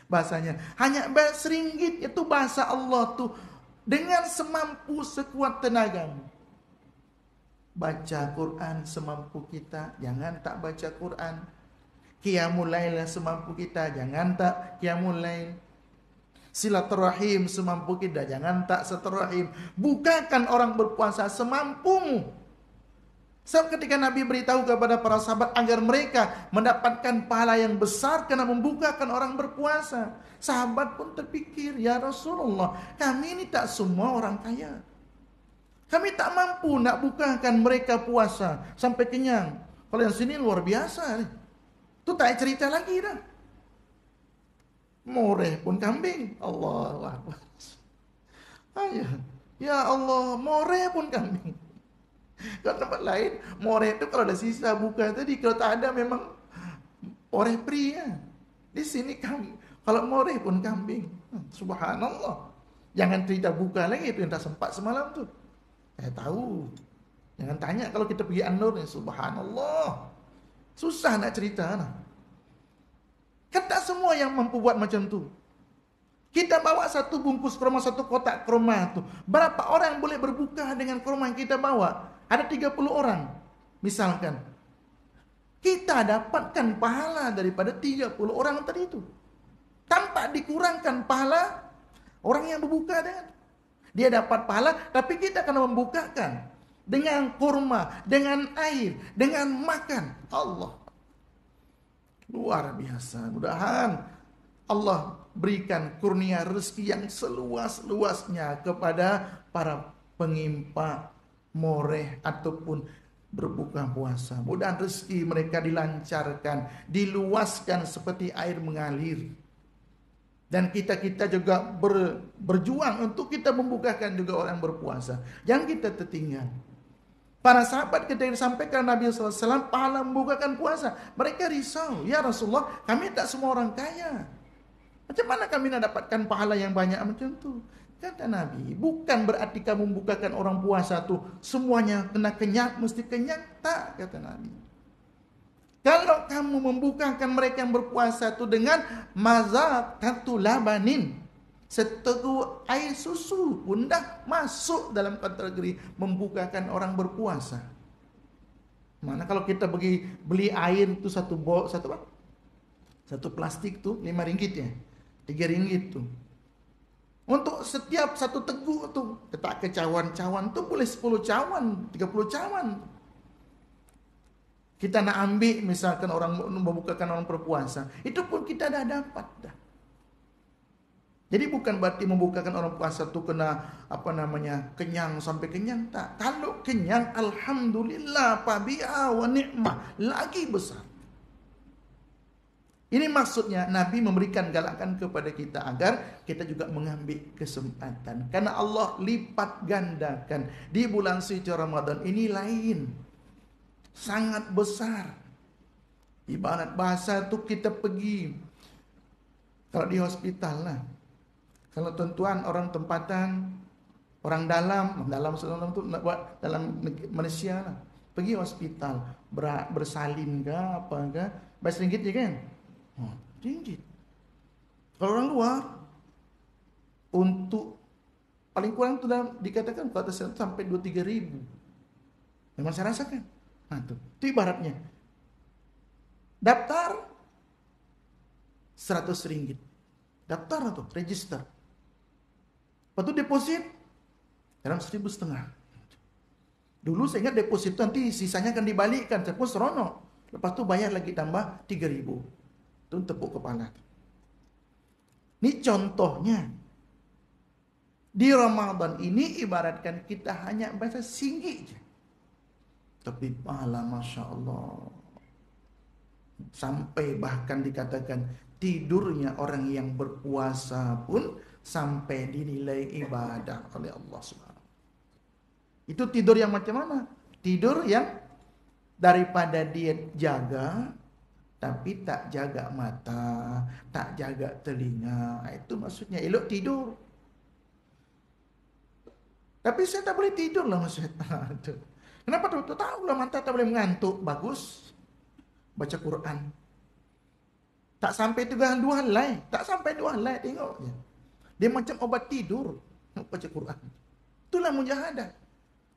S1: Bahasanya hanya RM11, itu bahasa Allah tuh, dengan semampu sekuat tenagamu. Baca Quran semampu kita, jangan tak baca Quran. Qiyamul lail semampu kita, jangan tak qiyamul lail. Silaturahim semampu kita, jangan tak silaturahim. Bukakan orang berpuasa semampumu. Sebab ketika Nabi beritahu kepada para sahabat agar mereka mendapatkan pahala yang besar karena membukakan orang berpuasa, sahabat pun terpikir, ya Rasulullah, kami ini tak semua orang kaya. Kami tak mampu nak bukakan mereka puasa sampai kenyang. Kalau yang sini luar biasa. Itu tak cerita lagi dah. Moreh pun kambing. Allahu Akbar. Ya Allah, moreh pun kambing. Kalau tempat lain, moreh itu kalau ada sisa buka tadi. Kalau tak ada memang moreh pria. Di sini kambing. Kalau moreh pun kambing. Subhanallah. Jangan cerita buka lagi, itu yang tak sempat semalam tuh. Saya tahu. Jangan tanya kalau kita pergi An-Nur, subhanallah. Susah nak cerita. Kan tak semua yang mampu buat macam tu. Kita bawa satu bungkus kurma, satu kotak kurma tu. Berapa orang boleh berbuka dengan kurma yang kita bawa? Ada 30 orang. Misalkan. Kita dapatkan pahala daripada 30 orang tadi itu. Tanpa dikurangkan pahala orang yang berbuka dengan. Dia dapat pahala, tapi kita akan membukakan dengan kurma, dengan air, dengan makan. Allah. Luar biasa. Mudah-mudahan Allah berikan kurnia rezeki yang seluas-luasnya kepada para pengimpak, moreh, ataupun berbuka puasa. Mudah-mudahan rezeki mereka dilancarkan, diluaskan seperti air mengalir. Dan kita juga berjuang untuk kita membukakan juga orang berpuasa. Jangan kita tertinggal. Para sahabat ketika disampaikan Nabi SAW pahala membukakan puasa, mereka risau. Ya Rasulullah, kami tak semua orang kaya. Macam mana kami nak dapatkan pahala yang banyak macam tu? Kata Nabi, bukan berarti kamu membukakan orang puasa tu semuanya kena kenyang, mesti kenyang. Tak, kata Nabi. Kalau kamu membukakan mereka yang berpuasa itu dengan mazaqatu labanin, seteguk air susu pun dah masuk dalam kategori membukakan orang berpuasa. Mana kalau kita pergi beli air itu satu plastik tu RM5 ya, RM3 tu. Untuk setiap satu teguk tu, tak ke cawan-cawan tu boleh 10 cawan, 30 cawan. Kita nak ambil misalkan orang membukakan orang berpuasa, itu pun kita dah dapat dah. Jadi bukan berarti membukakan orang puasa tu kena kenyang sampai kenyang, tak. Kalau kenyang, alhamdulillah, fabiha wa ni'mah, lagi besar. Ini maksudnya Nabi memberikan galakan kepada kita agar kita juga mengambil kesempatan. Karena Allah lipat gandakan di bulan suci Ramadan ini lain. Sangat besar. Ibarat bahasa tu kita pergi, kalau di hospital lah, kalau tuan-tuan orang tempatan, orang dalam tu nak buat dalam Malaysia lah, pergi hospital bersalin ke apa ke, bayar RM1 je kan, RM1. Kalau orang luar, untuk paling kurang tu dah dikatakan pada sampai 2-3 ribu. Memang saya rasakan. Itu ibaratnya daftar RM100, daftar atau register, lepas tu deposit dalam 1,500. Dulu saya ingat deposito nanti sisanya akan dibalikkan. Saya pun seronok. Lepas tu bayar lagi tambah 3.000. Itu tepuk kepala. Ini contohnya. Di Ramadan ini ibaratkan kita hanya baca singgih je. Tapi pahala Masya Allah. Sampai bahkan dikatakan tidurnya orang yang berpuasa pun sampai dinilai ibadah oleh Allah Subhanahu. Itu tidur yang macam mana? Tidur yang daripada dia jaga tapi tak jaga mata, tak jaga telinga. Itu maksudnya elok tidur. Tapi saya tak boleh tidur lah maksudnya. Kenapa tu? Tahu lah mata tak boleh mengantuk. Bagus. Baca Quran. Tak sampai 2 helai. Tak sampai 2 helai. Tengok je. Dia macam obat tidur. Baca Quran. Itulah mujahadah.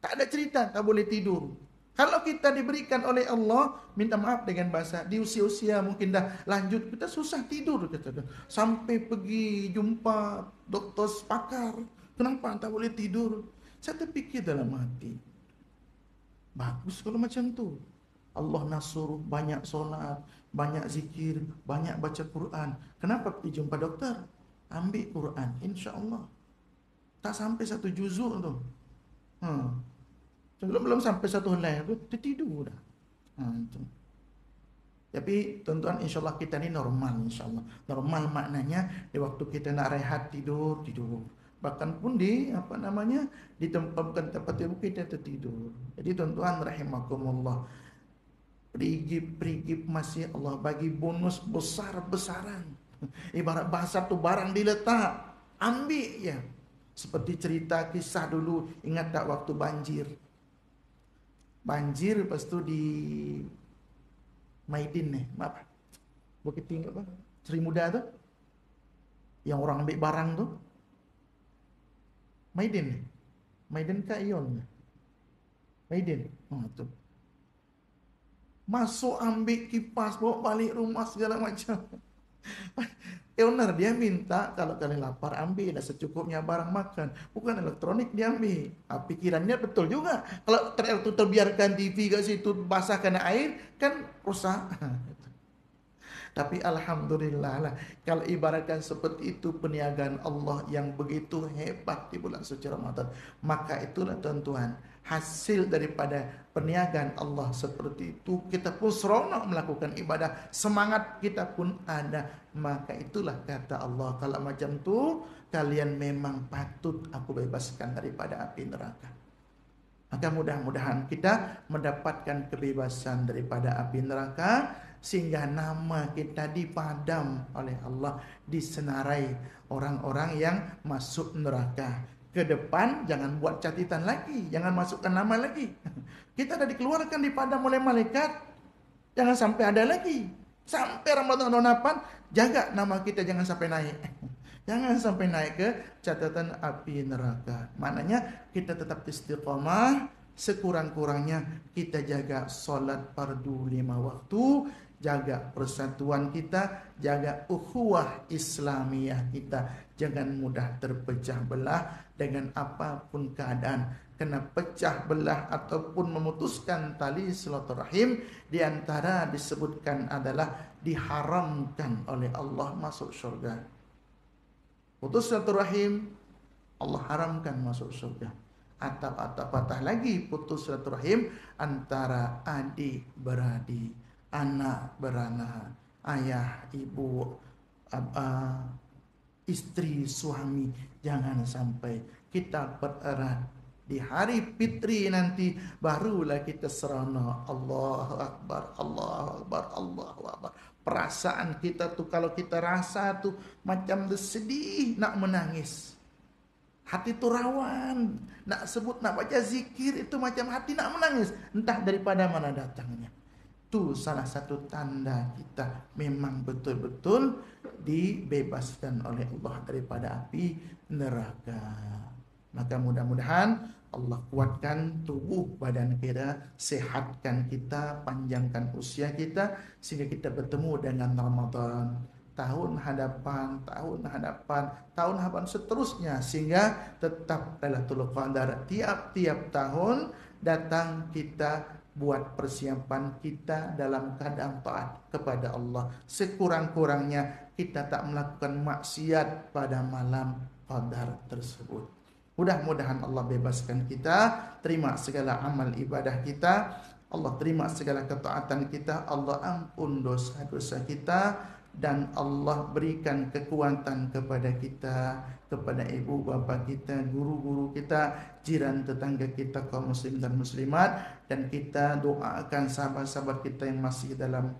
S1: Tak ada cerita tak boleh tidur. Kalau kita diberikan oleh Allah, minta maaf dengan bahasa, di usia-usia mungkin dah lanjut, kita susah tidur. Kata. Sampai pergi jumpa doktor pakar. Kenapa tak boleh tidur? Saya terfikir dalam hati. Bagus kalau macam tu. Allah nak suruh banyak solat, banyak zikir, banyak baca Quran. Kenapa pergi jumpa doktor? Ambil Quran, insya-Allah. Tak sampai 1 juzuk tu. Belum sampai 1 helai tu, tertidur dah. Tapi tuan-tuan, insya-Allah kita ni normal, insya-Allah. Normal maknanya di waktu kita nak rehat tidur. Bahkan pun di di tempat tidur kita tertidur. Jadi tuan-tuan rahimakumullah, perigip masih Allah bagi bonus besar-besaran. Ibarat bahasa tu barang diletak, ambil ya. Seperti cerita kisah dulu, ingat tak waktu banjir? Banjir lepas tu di Maidin apa? Bukit Tinggi apa? Seri Muda tu. Yang orang ambil barang tu. Maidin ke Ion? Maidin. Tu. Masuk ambil kipas, bawa balik rumah segala macam. Owner dia minta kalau kalian lapar ambil dah secukupnya barang makan. Bukan elektronik dia ambil. Pikirannya betul juga. Kalau terbiarkan TV kat situ basah kena air kan rusak. Tapi alhamdulillah lah, kalau ibaratkan seperti itu perniagaan Allah yang begitu hebat di bulan suci Ramadan, maka itulah tuan-tuan, hasil daripada perniagaan Allah seperti itu, kita pun seronok melakukan ibadah, semangat kita pun ada. Maka itulah kata Allah, kalau macam tu kalian memang patut aku bebaskan daripada api neraka. Maka mudah-mudahan kita mendapatkan kebebasan daripada api neraka, sehingga nama kita dipadam oleh Allah, disenarai orang-orang yang masuk neraka. Ke depan jangan buat catatan lagi, jangan masukkan nama lagi. Kita dah dikeluarkan, dipadam oleh malaikat, jangan sampai ada lagi. Sampai Ramadan tahun 8, jaga nama kita jangan sampai naik. Jangan sampai naik ke catatan api neraka. Maknanya kita tetap istiqamah, sekurang-kurangnya kita jaga solat fardu 5 waktu, jaga persatuan kita, jaga ukhuwah Islamiyah kita. Jangan mudah terpecah belah dengan apapun keadaan. Kena pecah belah ataupun memutuskan tali silaturahim, di antara disebutkan adalah diharamkan oleh Allah masuk syurga. Putus silaturahim, Allah haramkan masuk surga. Atau patah lagi putus silaturahim antara adik beradik, anak beranak, ayah, ibu, istri, suami. Jangan sampai kita bererat. Di hari fitri nanti barulah kita seronok. Allahu Akbar, Allahu Akbar, Allahu Akbar. Perasaan kita tuh kalau kita rasa tuh macam sedih, nak menangis. Hati tuh rawan, nak sebut, nak baca zikir itu macam hati nak menangis. Entah daripada mana datangnya. Itu salah satu tanda kita memang betul-betul dibebaskan oleh Allah daripada api neraka. Maka mudah-mudahan Allah kuatkan tubuh badan kita, sehatkan kita, panjangkan usia kita, sehingga kita bertemu dengan Ramadan tahun hadapan, tahun hadapan seterusnya, sehingga tetap Lailatul Qadar tiap-tiap tahun datang, kita buat persiapan kita dalam keadaan taat kepada Allah. Sekurang-kurangnya kita tak melakukan maksiat pada malam Qadar tersebut. Mudah-mudahan Allah bebaskan kita, terima segala amal ibadah kita, Allah terima segala ketaatan kita, Allah ampun dosa-dosa kita, dan Allah berikan kekuatan kepada kita, kepada ibu bapa kita, guru-guru kita, jiran tetangga kita, kaum muslim dan muslimat, dan kita doakan sahabat-sahabat kita yang masih dalam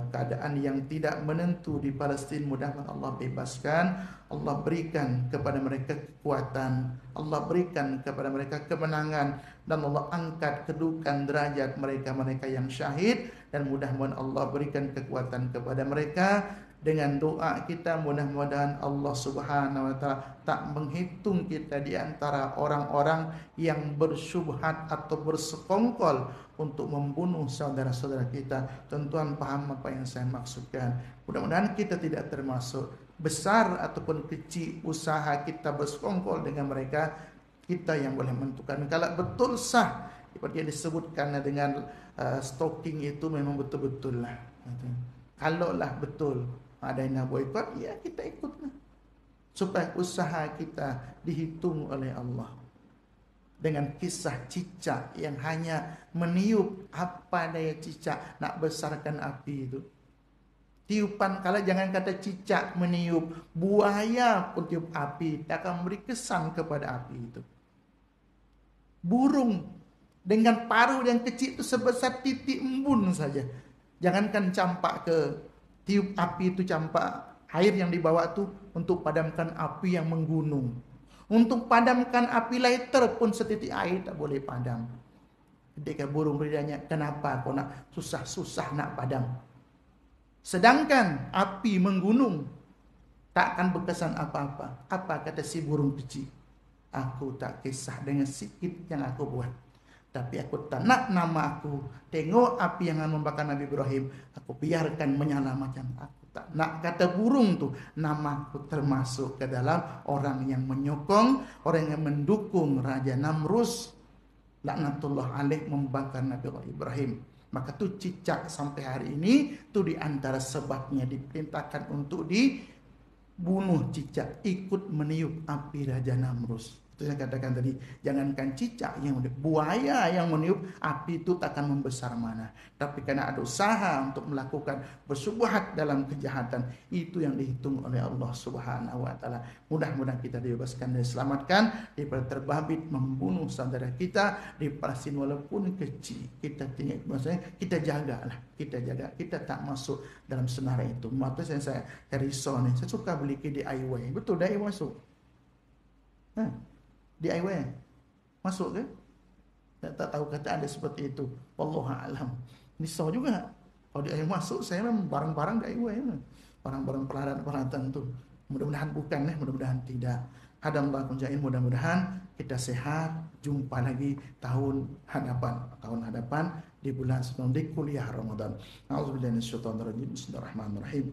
S1: keadaan yang tidak menentu di Palestin. Mudah-mudahan Allah bebaskan, Allah berikan kepada mereka kekuatan, Allah berikan kepada mereka kemenangan, dan Allah angkat kedudukan derajat mereka-mereka yang syahid, dan mudah-mudahan Allah berikan kekuatan kepada mereka. Dengan doa kita, mudah-mudahan Allah Subhanahu wa taala tak menghitung kita di antara orang-orang yang bersyubhat atau bersekongkol untuk membunuh saudara-saudara kita. Tuan-tuan paham apa yang saya maksudkan? Mudah-mudahan kita tidak termasuk, besar ataupun kecil usaha kita bersekongkol dengan mereka, kita yang boleh menentukan. Kalau betul sah seperti yang disebutkan dengan stalking itu, memang betul-betul lah. Kalaulah betul ada yang boikot, ya kita ikutlah, supaya usaha kita dihitung oleh Allah. Dengan kisah cicak yang hanya meniup, apa daya cicak nak besarkan api itu. Tiupan, kalau jangan kata cicak meniup, buaya pun tiup api, tak akan memberi kesan kepada api itu. Burung dengan paruh yang kecil itu sebesar titik embun saja, jangankan campak ke tiup api itu, campak air yang dibawa itu untuk padamkan api yang menggunung. Untuk padamkan api lighter pun setitik air tak boleh padam. Ketika burung bertanya, kenapa kau nak susah-susah nak padam? Sedangkan api menggunung tak akan berkesan apa-apa. Apa kata si burung kecil? Aku tak kisah dengan sikit yang aku buat, tapi aku tak nak nama aku tengok api yang membakar Nabi Ibrahim, aku biarkan menyala macam aku. Tak nak kata burung tu namaku termasuk ke dalam orang yang menyokong, orang yang mendukung Raja Namrus laknatullah alaih membakar Nabi Ibrahim. Maka tu cicak sampai hari ini tu di antara sebabnya diperintahkan untuk dibunuh cicak, ikut meniup api Raja Namrus. Itu yang katakan tadi, jangankan cicak yang meniup, buaya yang meniup api itu takkan membesar mana. Tapi karena ada usaha untuk melakukan bersyubhat dalam kejahatan, itu yang dihitung oleh Allah Subhanahu wa taala. Mudah-mudahan kita dibebaskan dan diselamatkan daripada terbabit membunuh saudara kita di Palestin walaupun kecil. Kita tinggal, maksudnya kita jagalah, kita tak masuk dalam senarai itu. Maksudnya saya risau nih, saya suka beli ke DIY. Betul, DIY masuk. DIY masuk ke? Tak tahu kata ada seperti itu. Wallahualam. Risau juga. Kalau DIY masuk, saya memang barang-barang DIY, barang-barang peralatan tu. Mudah-mudahan bukan, mudah-mudahan tidak. Hadallahu kunjain, mudah-mudahan kita sehat. Jumpa lagi tahun hadapan di bulan sebelum di kuliah Ramadan. A'udzubillahi minasyaitonir rajim. Bismillahirrahmanirrahim.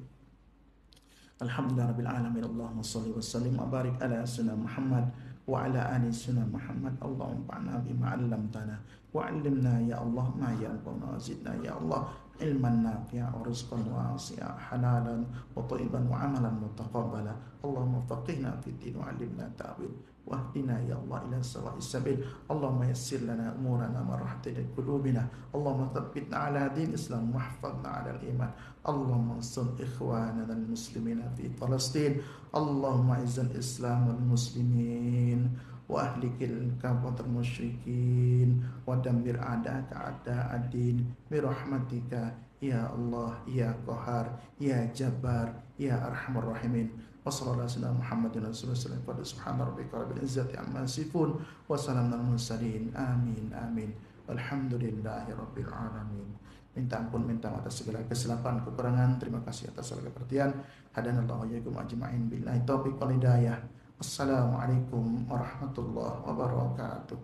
S1: Alhamdulillahirabbil alamin. Allahumma shalli wa sallim wa barik ala sayyidina Muhammad wa ala ali sayyidina Muhammad. Allahumma fa'na bima 'allamtana wa 'allimna ya Allah ma yanfa'una, zidna ya Allah ilman nafi'a wa rizqan wasi'a, halalan wa thayyiban wa amalan mutaqabbala. Allahumma faqihna fid din wa 'allimna ta'wil wahdina ya Allah ila sawa'is sabil. Allahumma yassir lana umurana marhatil qulubina. Allahumma thabbitna ala din Islam wahfadna ala al-iman. Allahumma ansur ikhwanana al-muslimina fi Palestin. Allahumma izzal Islam wal muslimin wa ahlikil kafatar musyrikin wa dammir a'da'aka a'da'ad-din bi rahmatika ya Allah ya Qahhar ya Jabbar ya Arhamar Rahimin. Wassallallahu ala Muhammadin rasulullah pada subhana rabbika rabbil izzati amma yasifun wa salamun alal mursalin. Amin amin. Alhamdulillahi rabbil alamin. Minta ampun, minta maaf atas segala kesilapan, kekurangan. Terima kasih atas segala perhatian. Hadanallahu wa iyyakum ajma'in billahi taufiq wal hidayah. Assalamualaikum warahmatullahi wabarakatuh.